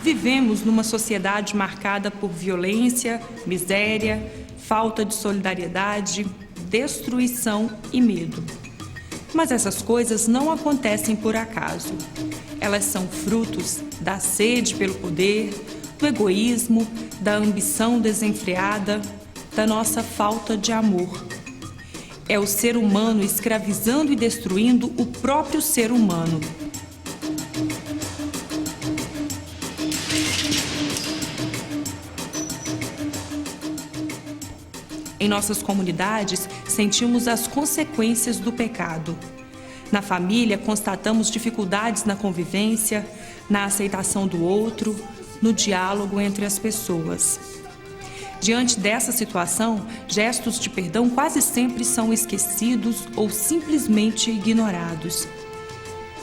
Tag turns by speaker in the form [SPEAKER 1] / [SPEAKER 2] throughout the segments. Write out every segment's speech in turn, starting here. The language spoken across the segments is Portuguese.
[SPEAKER 1] Vivemos numa sociedade marcada por violência, miséria, falta de solidariedade, destruição e medo. Mas essas coisas não acontecem por acaso. Elas são frutos da sede pelo poder, do egoísmo, da ambição desenfreada, da nossa falta de amor. É o ser humano escravizando e destruindo o próprio ser humano. Em nossas comunidades, sentimos as consequências do pecado. Na família, constatamos dificuldades na convivência, na aceitação do outro, no diálogo entre as pessoas. Diante dessa situação, gestos de perdão quase sempre são esquecidos ou simplesmente ignorados.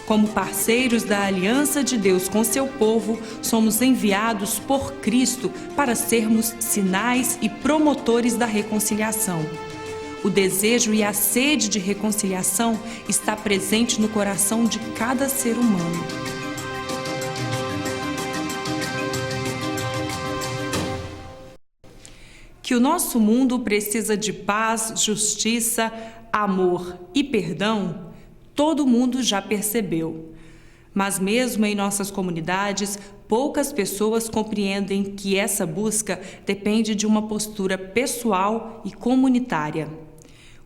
[SPEAKER 1] Como parceiros da aliança de Deus com seu povo, somos enviados por Cristo para sermos sinais e promotores da reconciliação. O desejo e a sede de reconciliação está presente no coração de cada ser humano. Que o nosso mundo precisa de paz, justiça, amor e perdão, todo mundo já percebeu. Mas mesmo em nossas comunidades, poucas pessoas compreendem que essa busca depende de uma postura pessoal e comunitária.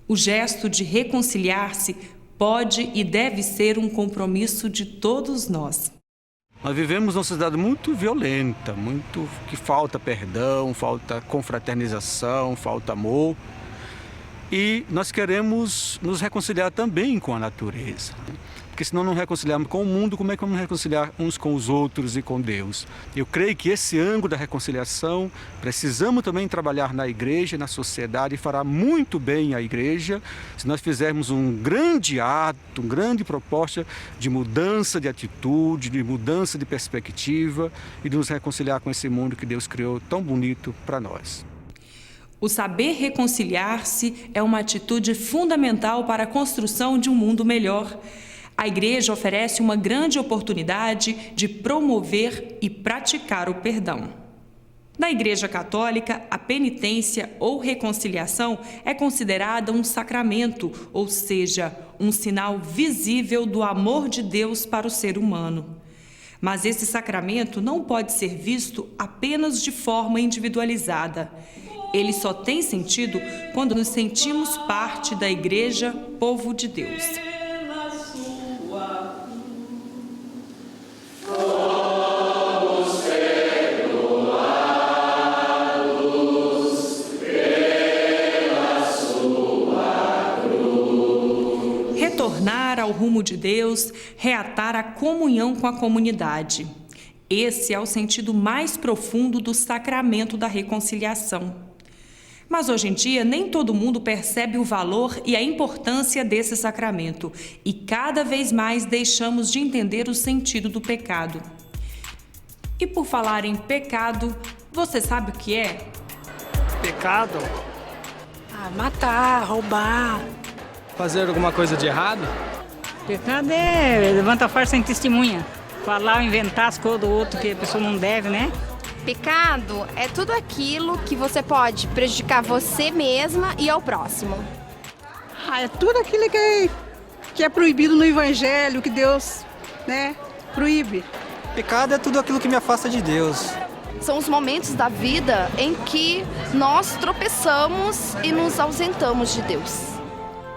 [SPEAKER 1] O gesto de reconciliar-se pode e deve ser um compromisso de todos nós.
[SPEAKER 2] Nós vivemos numa sociedade muito violenta, muito que falta perdão, falta confraternização, falta amor. E nós queremos nos reconciliar também com a natureza. Porque se não reconciliarmos com o mundo, como é que vamos reconciliar uns com os outros e com Deus? Eu creio que esse ângulo da reconciliação, precisamos também trabalhar na igreja, na sociedade, e fará muito bem a igreja se nós fizermos um grande ato, uma grande proposta de mudança de atitude, de mudança de perspectiva e de nos reconciliar com esse mundo que Deus criou tão bonito para nós.
[SPEAKER 1] O saber reconciliar-se é uma atitude fundamental para a construção de um mundo melhor. A Igreja oferece uma grande oportunidade de promover e praticar o perdão. Na Igreja Católica, a penitência ou reconciliação é considerada um sacramento, ou seja, um sinal visível do amor de Deus para o ser humano. Mas esse sacramento não pode ser visto apenas de forma individualizada. Ele só tem sentido quando nos sentimos parte da Igreja, povo de Deus. Retornar ao rumo de Deus, reatar a comunhão com a comunidade. Esse é o sentido mais profundo do sacramento da reconciliação. Mas hoje em dia, nem todo mundo percebe o valor e a importância desse sacramento, e cada vez mais deixamos de entender o sentido do pecado. E por falar em pecado, você sabe o que é?
[SPEAKER 3] Pecado?
[SPEAKER 4] Matar, roubar.
[SPEAKER 3] Fazer alguma coisa de errado?
[SPEAKER 4] Pecado é levantar farsa sem testemunha. Falar ou inventar as coisas do outro que a pessoa não deve, né?
[SPEAKER 5] Pecado é tudo aquilo que você pode prejudicar você mesma e ao próximo.
[SPEAKER 6] É tudo aquilo que é proibido no Evangelho, que Deus, proíbe.
[SPEAKER 3] Pecado é tudo aquilo que me afasta de Deus.
[SPEAKER 5] São os momentos da vida em que nós tropeçamos e nos ausentamos de Deus.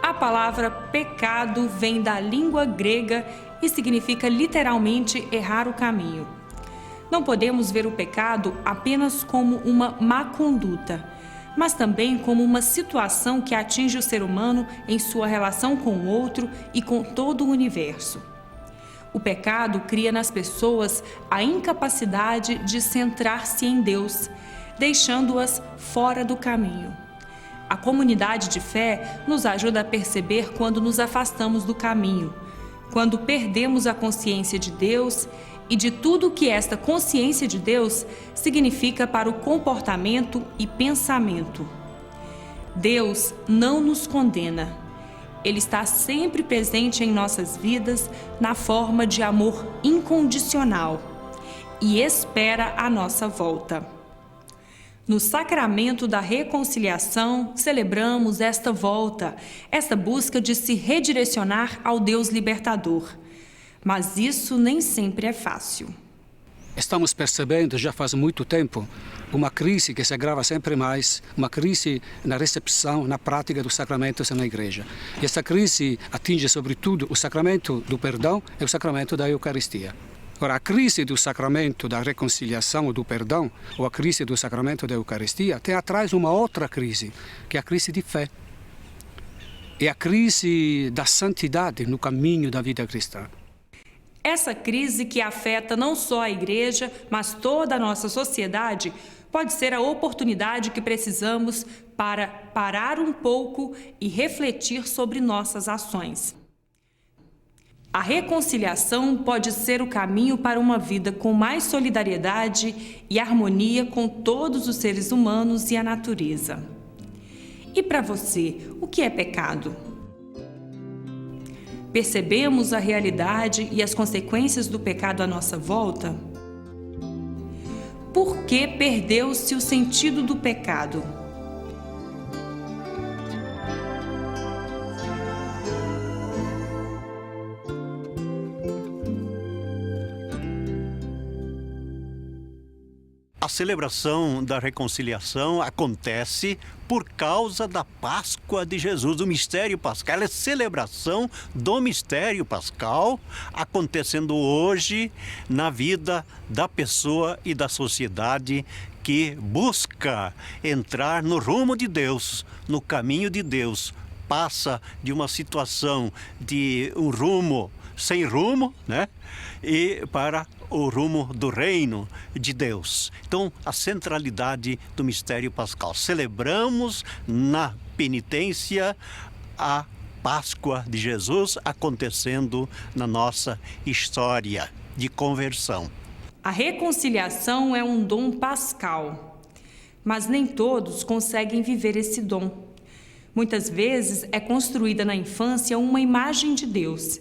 [SPEAKER 1] A palavra pecado vem da língua grega e significa literalmente errar o caminho. Não podemos ver o pecado apenas como uma má conduta, mas também como uma situação que atinge o ser humano em sua relação com o outro e com todo o universo. O pecado cria nas pessoas a incapacidade de centrar-se em Deus, deixando-as fora do caminho. A comunidade de fé nos ajuda a perceber quando nos afastamos do caminho, quando perdemos a consciência de Deus e de tudo o que esta consciência de Deus significa para o comportamento e pensamento. Deus não nos condena. Ele está sempre presente em nossas vidas na forma de amor incondicional. e espera a nossa volta. No sacramento da reconciliação, celebramos esta volta, esta busca de se redirecionar ao Deus libertador. Mas isso nem sempre é fácil.
[SPEAKER 7] Estamos percebendo já faz muito tempo uma crise que se agrava sempre mais, uma crise na recepção, na prática dos sacramentos na igreja. E essa crise atinge sobretudo o sacramento do perdão e o sacramento da Eucaristia. Ora, a crise do sacramento da reconciliação ou do perdão, ou a crise do sacramento da Eucaristia, tem atrás uma outra crise, que é a crise de fé. É a crise da santidade no caminho da vida cristã.
[SPEAKER 1] Essa crise que afeta não só a igreja, mas toda a nossa sociedade, pode ser a oportunidade que precisamos para parar um pouco e refletir sobre nossas ações. A reconciliação pode ser o caminho para uma vida com mais solidariedade e harmonia com todos os seres humanos e a natureza. E para você, o que é pecado? Percebemos a realidade e as consequências do pecado à nossa volta? Por que perdeu-se o sentido do pecado?
[SPEAKER 8] A celebração da reconciliação acontece por causa da Páscoa de Jesus, do mistério pascal. É a celebração do mistério pascal acontecendo hoje na vida da pessoa e da sociedade que busca entrar no rumo de Deus, no caminho de Deus. Passa de uma situação de um rumo sem rumo, né? E para o rumo do reino de Deus. Então, a centralidade do mistério pascal. Celebramos na penitência a Páscoa de Jesus acontecendo na nossa história de conversão.
[SPEAKER 1] A reconciliação é um dom pascal, mas nem todos conseguem viver esse dom. Muitas vezes é construída na infância uma imagem de Deus,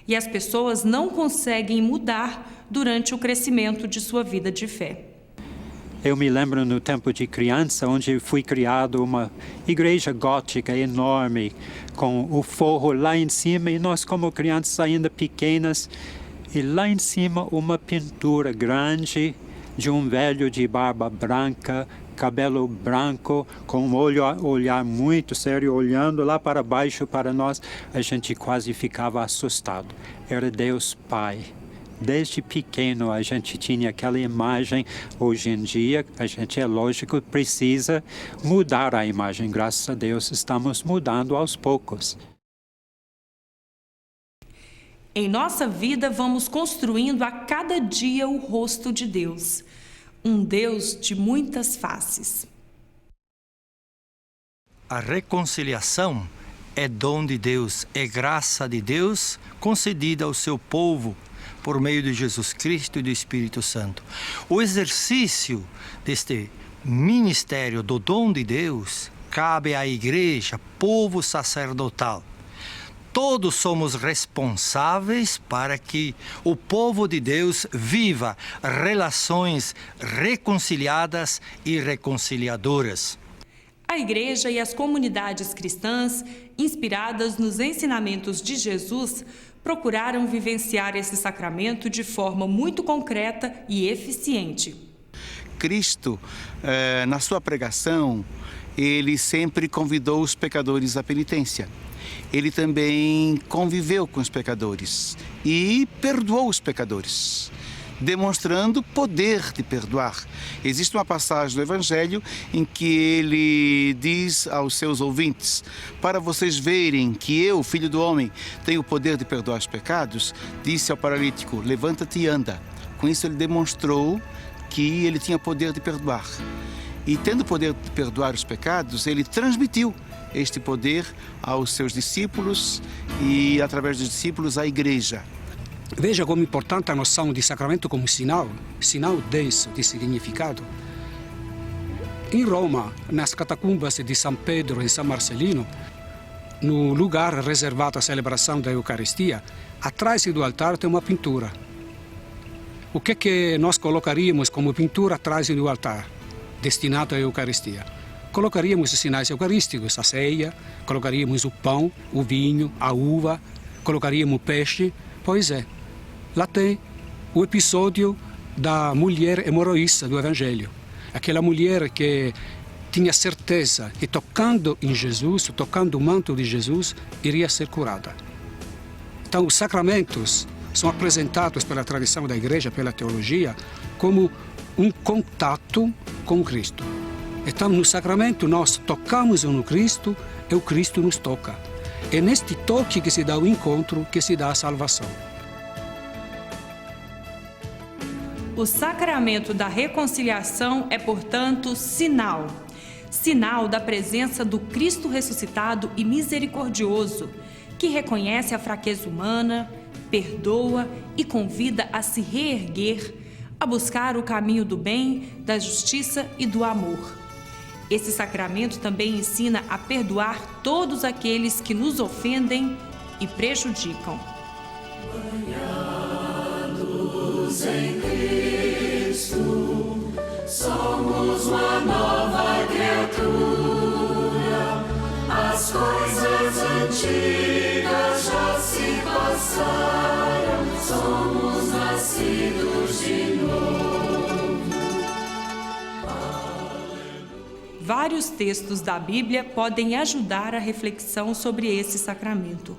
[SPEAKER 1] e as pessoas não conseguem mudar durante o crescimento de sua vida de fé.
[SPEAKER 9] Eu me lembro no tempo de criança, onde fui criado uma igreja gótica enorme, com o forro lá em cima, e nós como crianças ainda pequenas, e lá em cima uma pintura grande de um velho de barba branca, cabelo branco, com um olhar muito sério, olhando lá para baixo para nós. A gente quase ficava assustado. Era Deus Pai. Desde pequeno a gente tinha aquela imagem. Hoje em dia, a gente, é lógico, precisa mudar a imagem. Graças a Deus, estamos mudando aos poucos.
[SPEAKER 1] Em nossa vida, vamos construindo a cada dia o rosto de Deus. Um Deus de muitas faces.
[SPEAKER 10] A reconciliação é dom de Deus, é graça de Deus concedida ao seu povo por meio de Jesus Cristo e do Espírito Santo. O exercício deste ministério do dom de Deus cabe à igreja, povo sacerdotal. Todos somos responsáveis para que o povo de Deus viva relações reconciliadas e reconciliadoras.
[SPEAKER 1] A igreja e as comunidades cristãs, inspiradas nos ensinamentos de Jesus, procuraram vivenciar esse sacramento de forma muito concreta e eficiente.
[SPEAKER 11] Cristo, na sua pregação, ele sempre convidou os pecadores à penitência. Ele também conviveu com os pecadores e perdoou os pecadores, demonstrando o poder de perdoar. Existe uma passagem do Evangelho em que ele diz aos seus ouvintes: para vocês verem que eu, Filho do Homem, tenho o poder de perdoar os pecados, disse ao paralítico: levanta-te e anda. Com isso ele demonstrou que ele tinha poder de perdoar. E tendo o poder de perdoar os pecados, ele transmitiu este poder aos seus discípulos e, através dos discípulos, à igreja.
[SPEAKER 7] Veja como é importante a noção de sacramento como sinal denso de significado. Em Roma, nas catacumbas de São Pedro e São Marcelino, no lugar reservado à celebração da Eucaristia, atrás do altar tem uma pintura. o que nós colocaríamos como pintura atrás do altar, destinado à Eucaristia? Colocaríamos os sinais eucarísticos, a ceia, colocaríamos o pão, o vinho, a uva, colocaríamos o peixe. Pois é, lá tem o episódio da mulher hemorroísta do Evangelho. Aquela mulher que tinha certeza que tocando em Jesus, tocando o manto de Jesus, iria ser curada. Então, os sacramentos são apresentados pela tradição da Igreja, pela teologia, como um contato com Cristo. Então, no sacramento, nós tocamos no Cristo e o Cristo nos toca. É neste toque que se dá o encontro, que se dá a salvação.
[SPEAKER 1] O sacramento da reconciliação é, portanto, sinal da presença do Cristo ressuscitado e misericordioso, que reconhece a fraqueza humana, perdoa e convida a se reerguer, a buscar o caminho do bem, da justiça e do amor. Esse sacramento também ensina a perdoar todos aqueles que nos ofendem e prejudicam. Banhados em Cristo, somos uma nova criatura. As coisas antigas já se passaram, somos nascidos de novo. Vários textos da Bíblia podem ajudar a reflexão sobre esse sacramento.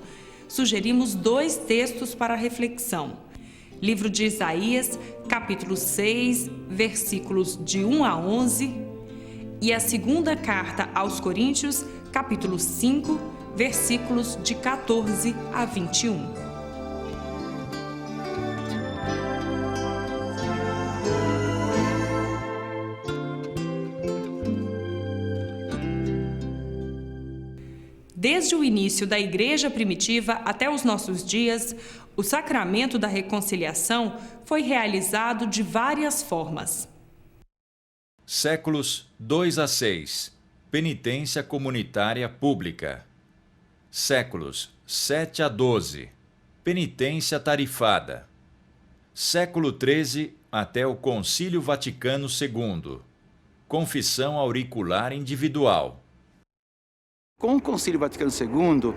[SPEAKER 1] Sugerimos 2 textos para a reflexão. Livro de Isaías, capítulo 6, versículos de 1 a 11, e a segunda carta aos Coríntios, capítulo 5, versículos de 14 a 21. Desde o início da Igreja primitiva até os nossos dias, o sacramento da reconciliação foi realizado de várias formas.
[SPEAKER 12] Séculos 2 a 6. Penitência comunitária pública. Séculos 7 a 12. Penitência tarifada. Século 13 até o Concílio Vaticano II. Confissão auricular individual.
[SPEAKER 11] Com o Concílio Vaticano II,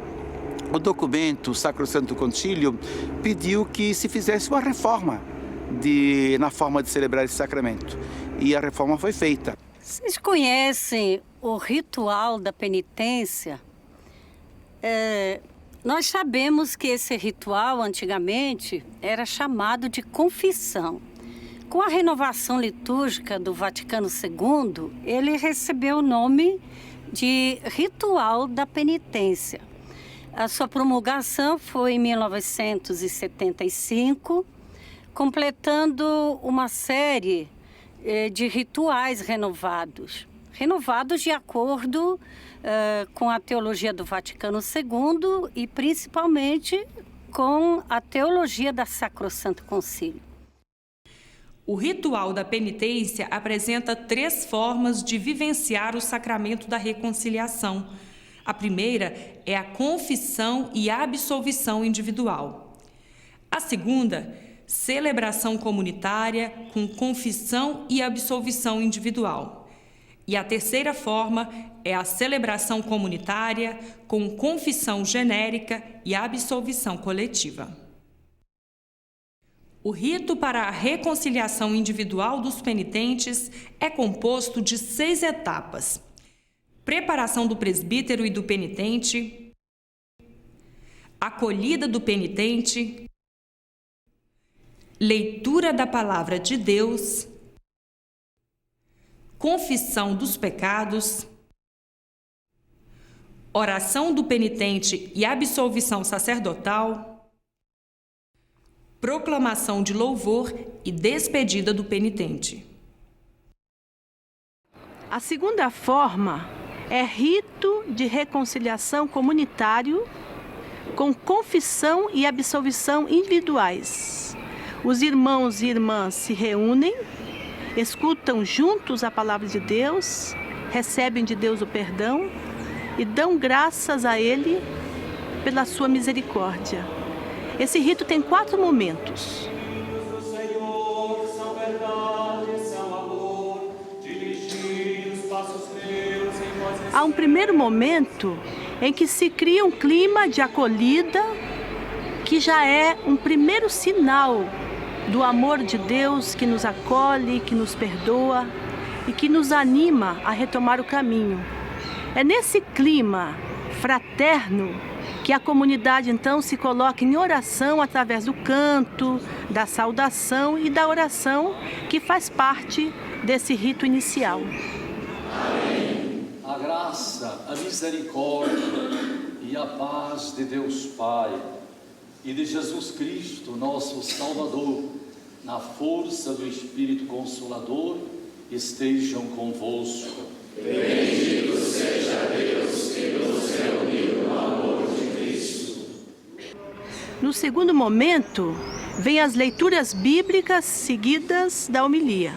[SPEAKER 11] o documento Sacrosanto Concílio pediu que se fizesse uma reforma na forma de celebrar esse sacramento. E a reforma foi feita.
[SPEAKER 13] Vocês conhecem o ritual da penitência? Nós sabemos que esse ritual, antigamente, era chamado de confissão. Com a renovação litúrgica do Vaticano II, ele recebeu o nome de Ritual da Penitência. A sua promulgação foi em 1975, completando uma série de rituais renovados de acordo com a teologia do Vaticano II e principalmente com a teologia da Sacrosanto Concílio.
[SPEAKER 1] O ritual da penitência apresenta 3 formas de vivenciar o sacramento da reconciliação. A primeira é a confissão e absolvição individual. A segunda, celebração comunitária com confissão e absolvição individual. E a terceira forma é a celebração comunitária com confissão genérica e absolvição coletiva. O rito para a reconciliação individual dos penitentes é composto de 6 etapas: preparação do presbítero e do penitente, acolhida do penitente, leitura da palavra de Deus, confissão dos pecados, oração do penitente e absolvição sacerdotal, proclamação de louvor e despedida do penitente.
[SPEAKER 14] A segunda forma é rito de reconciliação comunitário com confissão e absolvição individuais. Os irmãos e irmãs se reúnem, escutam juntos a palavra de Deus, recebem de Deus o perdão e dão graças a Ele pela sua misericórdia. Esse rito tem 4 momentos.
[SPEAKER 15] Senhor
[SPEAKER 14] há um primeiro momento em que se cria um clima de acolhida, que já é um primeiro sinal do amor de Deus que nos acolhe, que nos perdoa e que nos anima a retomar o caminho. É nesse clima fraterno que a comunidade então se coloca em oração através do canto, da saudação e da oração que faz parte desse rito inicial.
[SPEAKER 15] A graça, a misericórdia e a paz de Deus Pai e de Jesus Cristo, nosso Salvador, na força do Espírito Consolador, estejam convosco.
[SPEAKER 16] Bendito seja Deus que nos reuniu no amor de Cristo.
[SPEAKER 14] No segundo momento, vem as leituras bíblicas seguidas da homilia.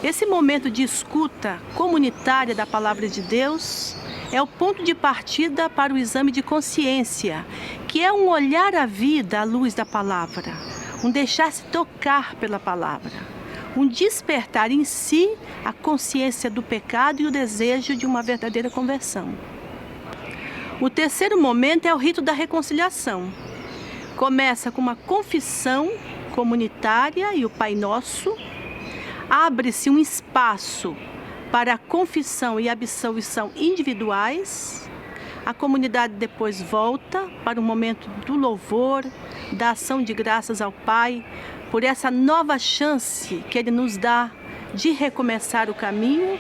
[SPEAKER 14] Esse momento de escuta comunitária da Palavra de Deus é o ponto de partida para o exame de consciência, que é um olhar à vida à luz da Palavra, um deixar-se tocar pela Palavra, um despertar em si a consciência do pecado e o desejo de uma verdadeira conversão. O terceiro momento é o rito da reconciliação. Começa com uma confissão comunitária e o Pai Nosso. Abre-se um espaço para a confissão e absolvição individuais. A comunidade depois volta para o momento do louvor, da ação de graças ao Pai, por essa nova chance que Ele nos dá de recomeçar o caminho.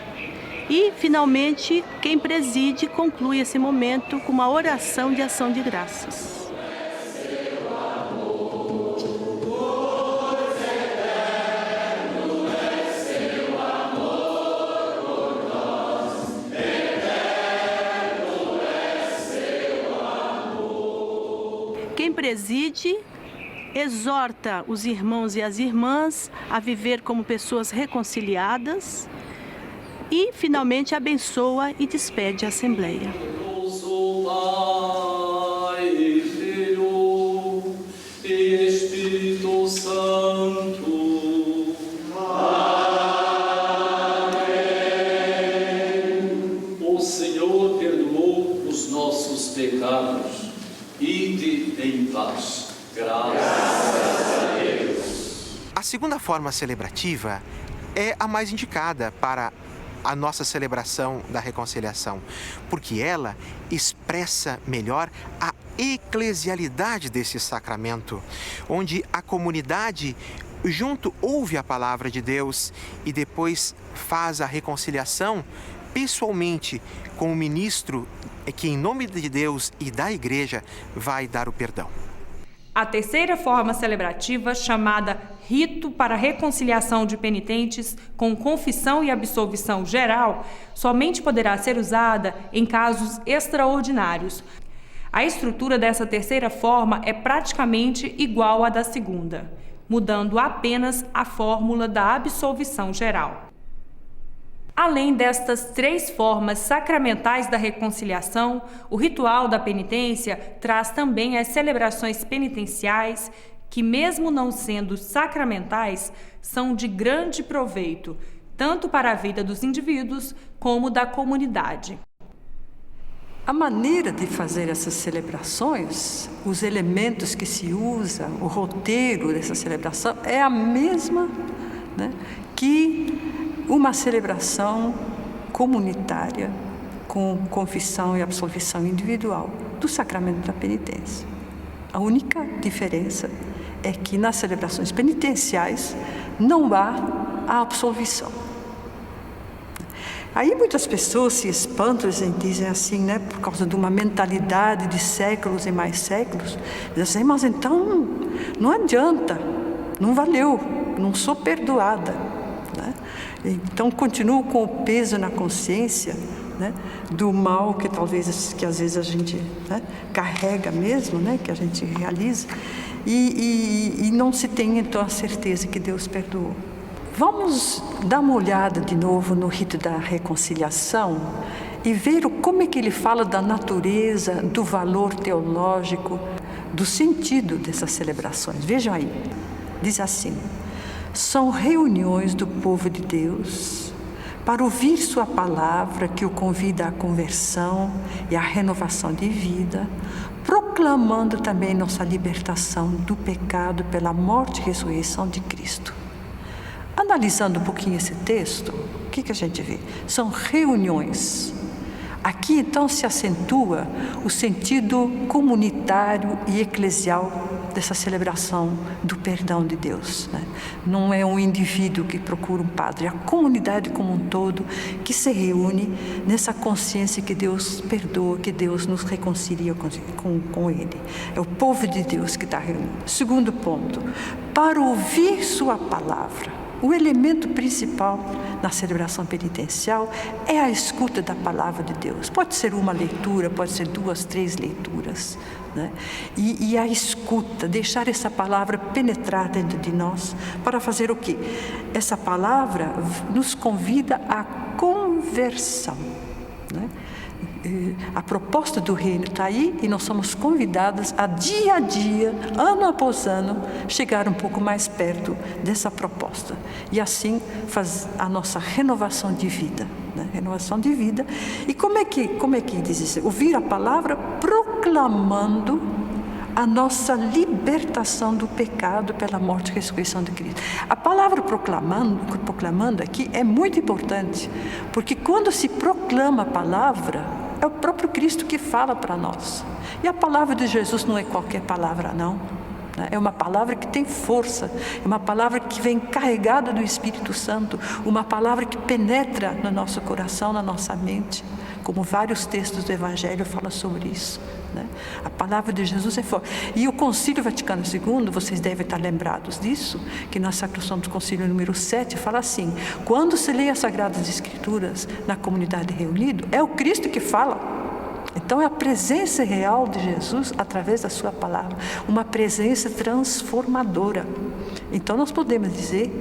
[SPEAKER 14] E, finalmente, quem preside conclui esse momento com uma oração de ação de graças. Quem preside exorta os irmãos e as irmãs a viver como pessoas reconciliadas e, finalmente, abençoa e despede a Assembleia.
[SPEAKER 15] Pai, Filho e Espírito Santo. Amém. O Senhor perdoou os nossos pecados. Ide em paz. Graças a Deus.
[SPEAKER 17] A segunda forma celebrativa é a mais indicada para a nossa celebração da reconciliação, porque ela expressa melhor a eclesialidade desse sacramento, onde a comunidade junto ouve a palavra de Deus e depois faz a reconciliação pessoalmente com o ministro que, em nome de Deus e da Igreja, vai dar o perdão.
[SPEAKER 1] A terceira forma celebrativa, chamada rito para reconciliação de penitentes com confissão e absolvição geral, somente poderá ser usada em casos extraordinários. A estrutura dessa terceira forma é praticamente igual à da segunda, mudando apenas a fórmula da absolvição geral. Além destas três formas sacramentais da reconciliação, o ritual da penitência traz também as celebrações penitenciais, que, mesmo não sendo sacramentais, são de grande proveito, tanto para a vida dos indivíduos como da comunidade.
[SPEAKER 18] A maneira de fazer essas celebrações, os elementos que se usa, o roteiro dessa celebração é a mesma, né, que uma celebração comunitária com confissão e absolvição individual do sacramento da penitência. A única diferença é que nas celebrações penitenciais não há a absolvição. Aí muitas pessoas se espantam e dizem assim, né, por causa de uma mentalidade de séculos e mais séculos, dizem assim, mas então não adianta, não valeu, não sou perdoada, né? Então continuo com o peso na consciência, né, do mal que talvez, que às vezes a gente, né, carrega mesmo, né, que a gente realiza, e não se tem então a certeza que Deus perdoou. Vamos dar uma olhada de novo no rito da reconciliação e ver como é que ele fala da natureza, do valor teológico, do sentido dessas celebrações. Vejam aí, diz assim: são reuniões do povo de Deus para ouvir sua palavra que o convida à conversão e à renovação de vida, proclamando também nossa libertação do pecado pela morte e ressurreição de Cristo. Analisando um pouquinho esse texto, o que a gente vê? São reuniões. Aqui então se acentua o sentido comunitário e eclesial dessa celebração do perdão de Deus, né? Não é um indivíduo que procura um padre, é a comunidade como um todo que se reúne nessa consciência que Deus perdoa, que Deus nos reconcilia com Ele. É o povo de Deus que está reunido. Segundo ponto, para ouvir sua palavra. O elemento principal na celebração penitencial é a escuta da palavra de Deus. Pode ser uma leitura, pode ser 2, 3 leituras, né? E a escuta, deixar essa palavra penetrar dentro de nós para fazer o quê? Essa palavra nos convida à conversão, né? A proposta do reino está aí e nós somos convidadas a dia, ano após ano, chegar um pouco mais perto dessa proposta. E assim faz a nossa renovação de vida, né? Renovação de vida. E como é que diz isso? Ouvir a palavra proclamando a nossa libertação do pecado pela morte e ressurreição de Cristo. A palavra proclamando aqui é muito importante, porque quando se proclama a palavra, é o próprio Cristo que fala para nós. E a palavra de Jesus não é qualquer palavra, não. É uma palavra que tem força, é uma palavra que vem carregada do Espírito Santo, uma palavra que penetra no nosso coração, na nossa mente, como vários textos do Evangelho falam sobre isso, né? A palavra de Jesus é forte. E o Concílio Vaticano II, vocês devem estar lembrados disso, que na Sacrosanto do Concílio número 7 fala assim: quando se lê as Sagradas Escrituras na comunidade reunida, é o Cristo que fala. Então é a presença real de Jesus através da sua palavra, uma presença transformadora. Então nós podemos dizer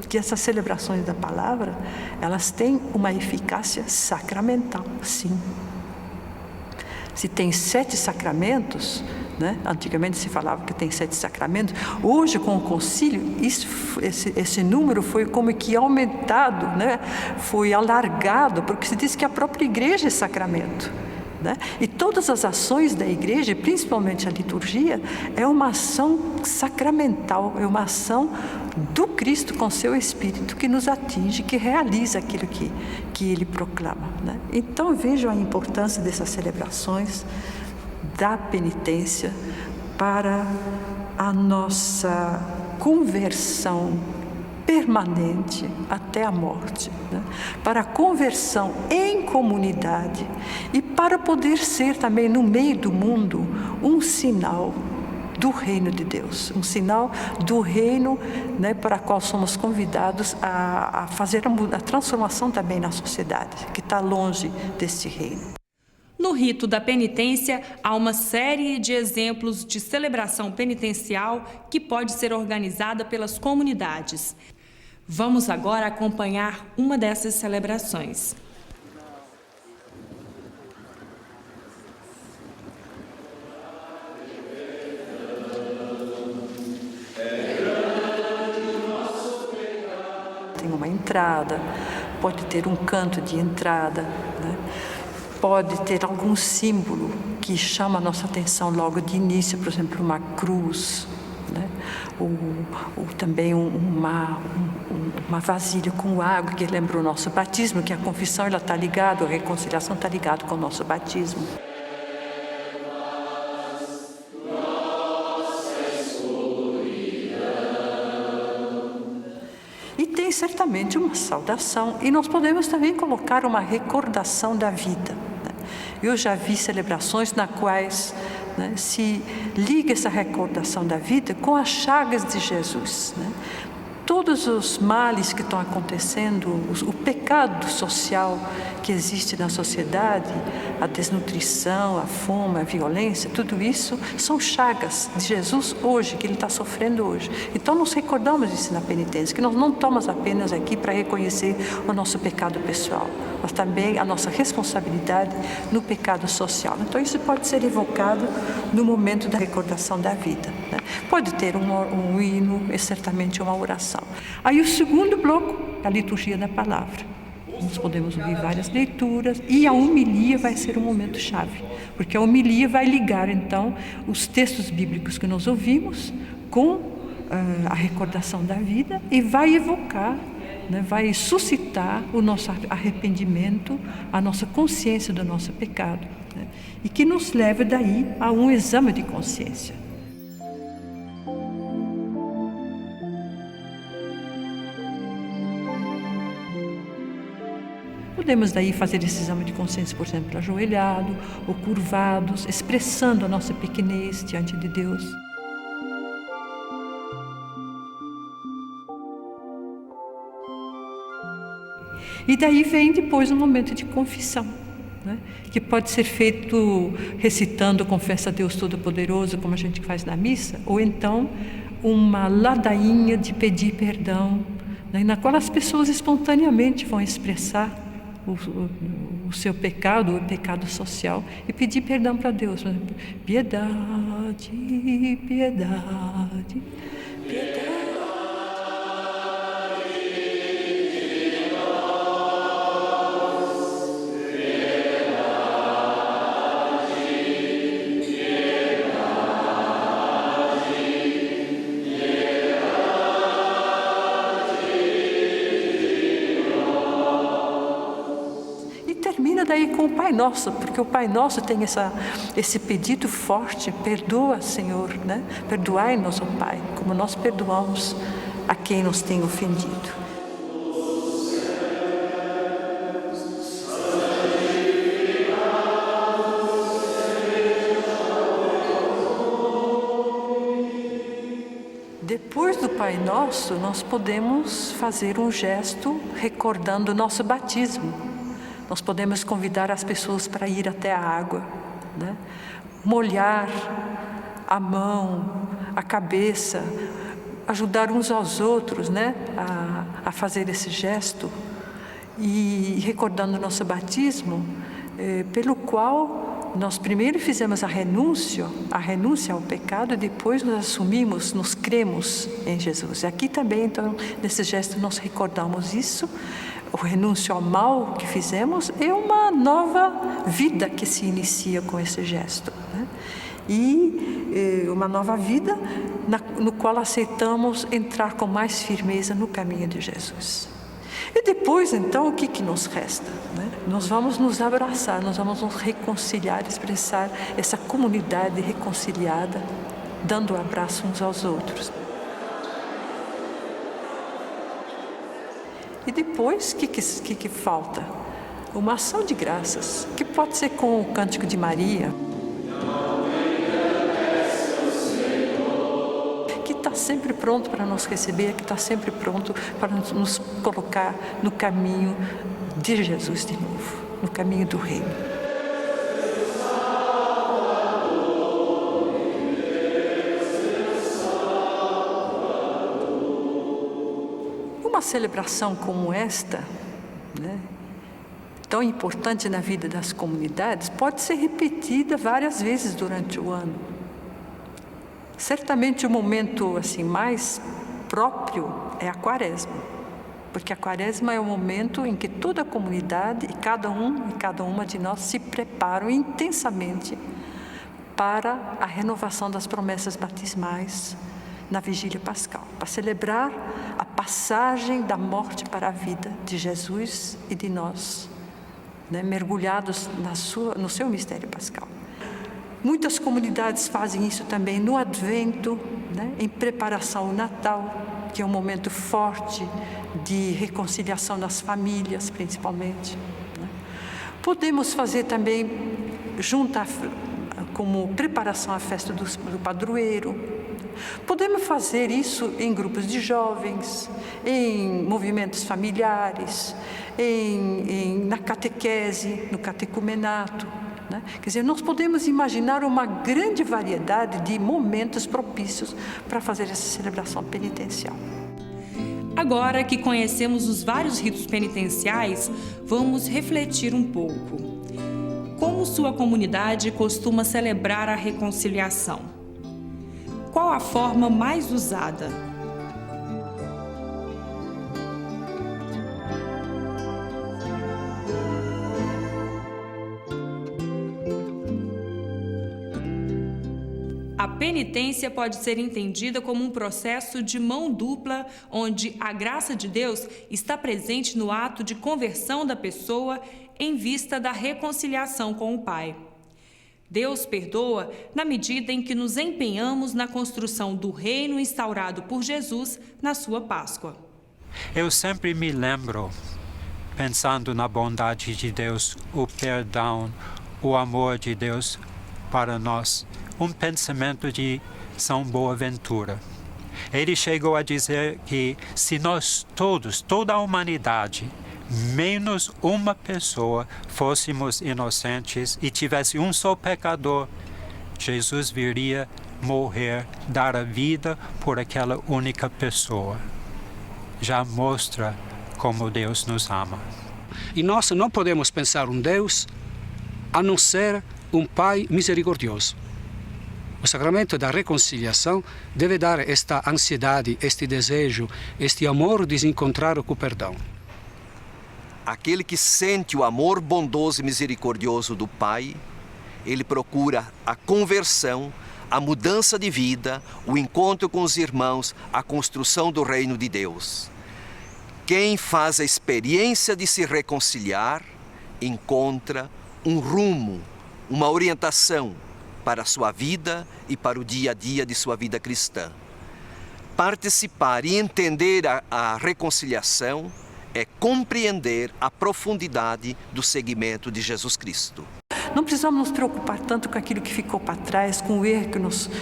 [SPEAKER 18] que essas celebrações da palavra, elas têm uma eficácia sacramental, sim. Se tem 7 sacramentos, né? Antigamente se falava que tem 7 sacramentos, hoje com o concílio, esse número foi como que aumentado, né? Foi alargado, porque se diz que a própria igreja é sacramento, né? E todas as ações da igreja, principalmente a liturgia, é uma ação sacramental, é uma ação do Cristo com seu Espírito que nos atinge, que realiza aquilo que Ele proclama, né? Então vejam a importância dessas celebrações da penitência para a nossa conversão permanente até a morte, né? Para a conversão em comunidade e para poder ser também no meio do mundo um sinal do reino de Deus, um sinal do reino, né, para o qual somos convidados a fazer a transformação também na sociedade, que está longe deste reino.
[SPEAKER 1] No rito da penitência, há uma série de exemplos de celebração penitencial que pode ser organizada pelas comunidades. Vamos agora acompanhar uma dessas celebrações.
[SPEAKER 18] Tem uma entrada, pode ter um canto de entrada, né? Pode ter algum símbolo que chama a nossa atenção logo de início, por exemplo, uma cruz, né? ou também uma vasilha com água, que lembra o nosso batismo, que a confissão está ligada, a reconciliação está ligada com o nosso batismo. E tem certamente uma saudação, e nós podemos também colocar uma recordação da vida, né? Eu já vi celebrações nas quais, né, se liga essa recordação da vida com as chagas de Jesus, né? Todos os males que estão acontecendo, o pecado social que existe na sociedade, a desnutrição, a fome, a violência, tudo isso são chagas de Jesus hoje, que Ele está sofrendo hoje. Então nós recordamos isso na penitência, que nós não estamos apenas aqui para reconhecer o nosso pecado pessoal, mas também a nossa responsabilidade no pecado social. Então isso pode ser evocado no momento da recordação da vida, né? Pode ter um hino e certamente uma oração. Aí o segundo bloco, a liturgia da palavra. nós podemos ouvir várias leituras, e a homilia vai ser um momento chave, porque a homilia vai ligar, então, os textos bíblicos que nós ouvimos com a recordação da vida e vai evocar, né, vai suscitar o nosso arrependimento, a nossa consciência do nosso pecado, né, e que nos leva daí a um exame de consciência. Podemos daí fazer esse exame de consciência, por exemplo, ajoelhado ou curvados, expressando a nossa pequenez diante de Deus. E daí vem depois um momento de confissão, né? Que pode ser feito recitando Confessa a Deus Todo-Poderoso, como a gente faz na missa, ou então uma ladainha de pedir perdão, né? Na qual as pessoas espontaneamente vão expressar o seu pecado, o pecado social, e pedir perdão para Deus. Piedade, piedade, piedade. Daí com o Pai Nosso, porque o Pai Nosso tem esse pedido forte: perdoa, Senhor, né? Perdoai-nos, ó Pai, como nós perdoamos a quem nos tem ofendido. Depois do Pai Nosso, nós podemos fazer um gesto recordando o nosso batismo. Nós podemos convidar as pessoas para ir até a água, né? Molhar a mão, a cabeça, ajudar uns aos outros, né? a fazer esse gesto, e recordando o nosso batismo, pelo qual nós primeiro fizemos a renúncia ao pecado, e depois nos assumimos, nos cremos em Jesus. E aqui também, então, nesse gesto nós recordamos isso, o renúncio ao mal que fizemos, é uma nova vida que se inicia com esse gesto, né? E uma nova vida no qual aceitamos entrar com mais firmeza no caminho de Jesus. E depois, então, o que nos resta, né? Nós vamos nos abraçar, nós vamos nos reconciliar, expressar essa comunidade reconciliada, dando um abraço uns aos outros. E depois, o que falta? Uma ação de graças, que pode ser com o Cântico de Maria, que está sempre pronto para nos receber, que está sempre pronto para nos colocar no caminho de Jesus de novo, no caminho do Reino. Uma celebração como esta, né, tão importante na vida das comunidades, pode ser repetida várias vezes durante o ano. Certamente o momento assim mais próprio é a Quaresma, porque a Quaresma é o momento em que toda a comunidade e cada um e cada uma de nós se preparam intensamente para a renovação das promessas batismais na Vigília Pascal, para celebrar a passagem da morte para a vida de Jesus e de nós, né, mergulhados no seu mistério pascal. Muitas comunidades fazem isso também no Advento, né, em preparação ao Natal, que é um momento forte de reconciliação das famílias, principalmente, né. Podemos fazer também, como preparação à festa do padroeiro. Podemos fazer isso em grupos de jovens, em movimentos familiares, na catequese, no catecumenato, né? Quer dizer, nós podemos imaginar uma grande variedade de momentos propícios para fazer essa celebração penitencial.
[SPEAKER 1] Agora que conhecemos os vários ritos penitenciais, vamos refletir um pouco. Como sua comunidade costuma celebrar a reconciliação? Qual a forma mais usada? A penitência pode ser entendida como um processo de mão dupla, onde a graça de Deus está presente no ato de conversão da pessoa em vista da reconciliação com o Pai. Deus perdoa na medida em que nos empenhamos na construção do reino instaurado por Jesus na sua Páscoa.
[SPEAKER 9] Eu sempre me lembro, pensando na bondade de Deus, o perdão, o amor de Deus para nós, um pensamento de São Boaventura. Ele chegou a dizer que se nós todos, toda a humanidade, menos uma pessoa, fôssemos inocentes e tivesse um só pecador, Jesus viria morrer, dar a vida por aquela única pessoa. Já mostra como Deus nos ama.
[SPEAKER 7] E nós não podemos pensar um Deus a não ser um Pai misericordioso. O sacramento da reconciliação deve dar esta ansiedade, este desejo, este amor desencontrado com o perdão.
[SPEAKER 19] Aquele que sente o amor bondoso e misericordioso do Pai, ele procura a conversão, a mudança de vida, o encontro com os irmãos, a construção do reino de Deus. Quem faz a experiência de se reconciliar, encontra um rumo, uma orientação para a sua vida e para o dia a dia de sua vida cristã. Participar e entender a reconciliação é compreender a profundidade do seguimento de Jesus Cristo.
[SPEAKER 18] Não precisamos nos preocupar tanto com aquilo que ficou para trás, com o erro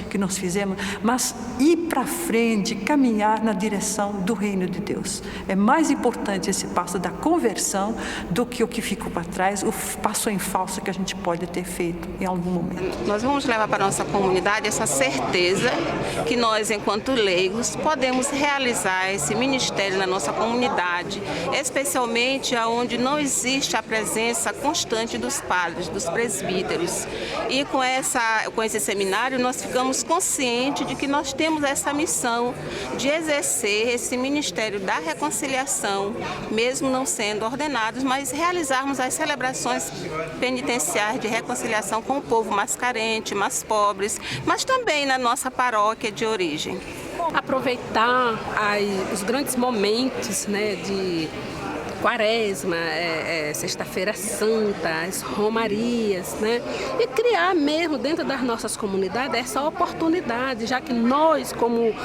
[SPEAKER 18] que nós fizemos, mas ir para frente, caminhar na direção do reino de Deus. É mais importante esse passo da conversão do que o que ficou para trás, o passo em falso que a gente pode ter feito em algum momento.
[SPEAKER 20] Nós vamos levar para a nossa comunidade essa certeza que nós, enquanto leigos, podemos realizar esse ministério na nossa comunidade, especialmente onde não existe a presença constante dos padres, dos presbíteros. E com esse seminário nós ficamos conscientes de que nós temos essa missão de exercer esse ministério da reconciliação, mesmo não sendo ordenados, mas realizarmos as celebrações penitenciais de reconciliação com o povo mais carente, mais pobres, mas também na nossa paróquia de origem.
[SPEAKER 21] Aproveitar os grandes momentos, né, de Quaresma, Sexta-feira Santa, as romarias, né? E criar mesmo dentro das nossas comunidades essa oportunidade, já que nós, como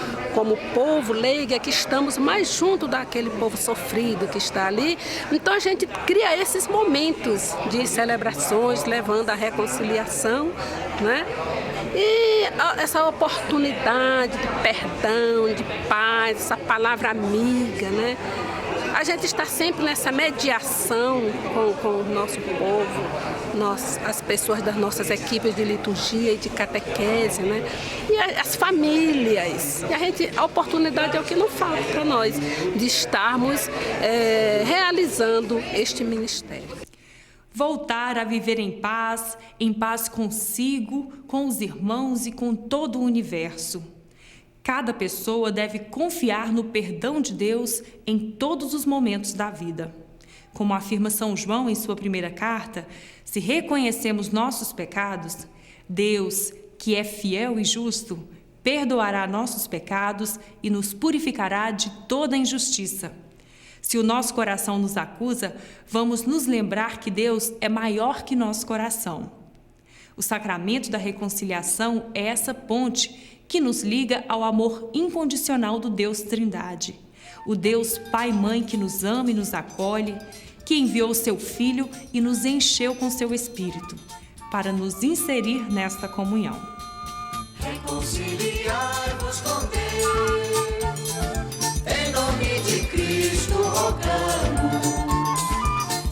[SPEAKER 21] povo leigo, é que estamos mais junto daquele povo sofrido que está ali, então a gente cria esses momentos de celebrações, levando a reconciliação, né? E essa oportunidade de perdão, de paz, essa palavra amiga, né? A gente está sempre nessa mediação com o nosso povo, as pessoas das nossas equipes de liturgia e de catequese, né? E as famílias. E a oportunidade é o que não falta para nós, de estarmos realizando este ministério.
[SPEAKER 1] Voltar a viver em paz consigo, com os irmãos e com todo o universo. Cada pessoa deve confiar no perdão de Deus em todos os momentos da vida. Como afirma São João em sua primeira carta, se reconhecemos nossos pecados, Deus, que é fiel e justo, perdoará nossos pecados e nos purificará de toda injustiça. Se o nosso coração nos acusa, vamos nos lembrar que Deus é maior que nosso coração. O sacramento da reconciliação é essa ponte que nos liga ao amor incondicional do Deus Trindade, o Deus Pai e Mãe que nos ama e nos acolhe, que enviou seu Filho e nos encheu com seu Espírito, para nos inserir nesta comunhão.
[SPEAKER 16] Reconciliai-vos com Deus, em nome de Cristo rogamos,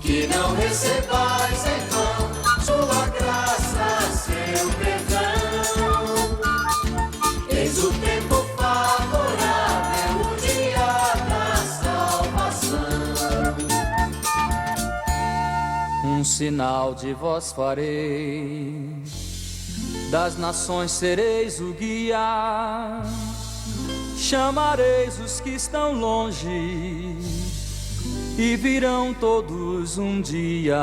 [SPEAKER 16] que não recebais em vão sua graça, seu perdão. Eis o tempo favorável, o dia da salvação.
[SPEAKER 22] Um sinal de vós farei, das nações sereis o guia, chamareis os que estão longe e virão todos um dia.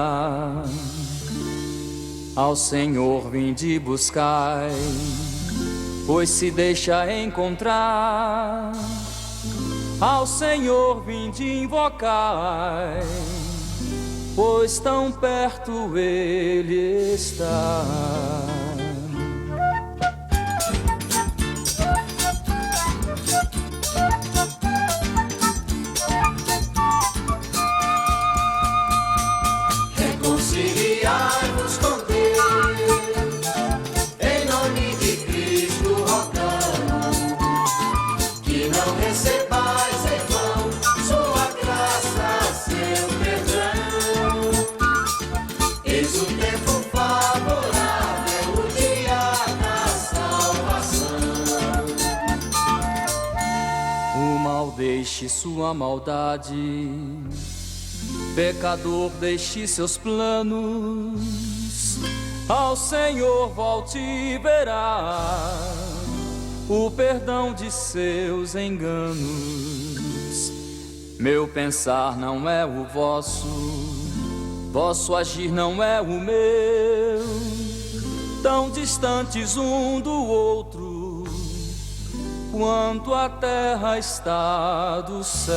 [SPEAKER 22] Ao Senhor vinde buscai, pois se deixa encontrar. Ao Senhor vinde invocar, pois tão perto Ele está.
[SPEAKER 16] Reconciliai-vos com Deus, em nome de Cristo rogamos, que não recebais em vão sua graça, seu perdão. Eis o tempo favorável, o dia da salvação.
[SPEAKER 22] O mal deixe sua maldade, pecador deixe seus planos, ao Senhor volte e verá o perdão de seus enganos. Meu pensar não é o vosso, vosso agir não é o meu, tão distantes um do outro, quanto a terra está do céu.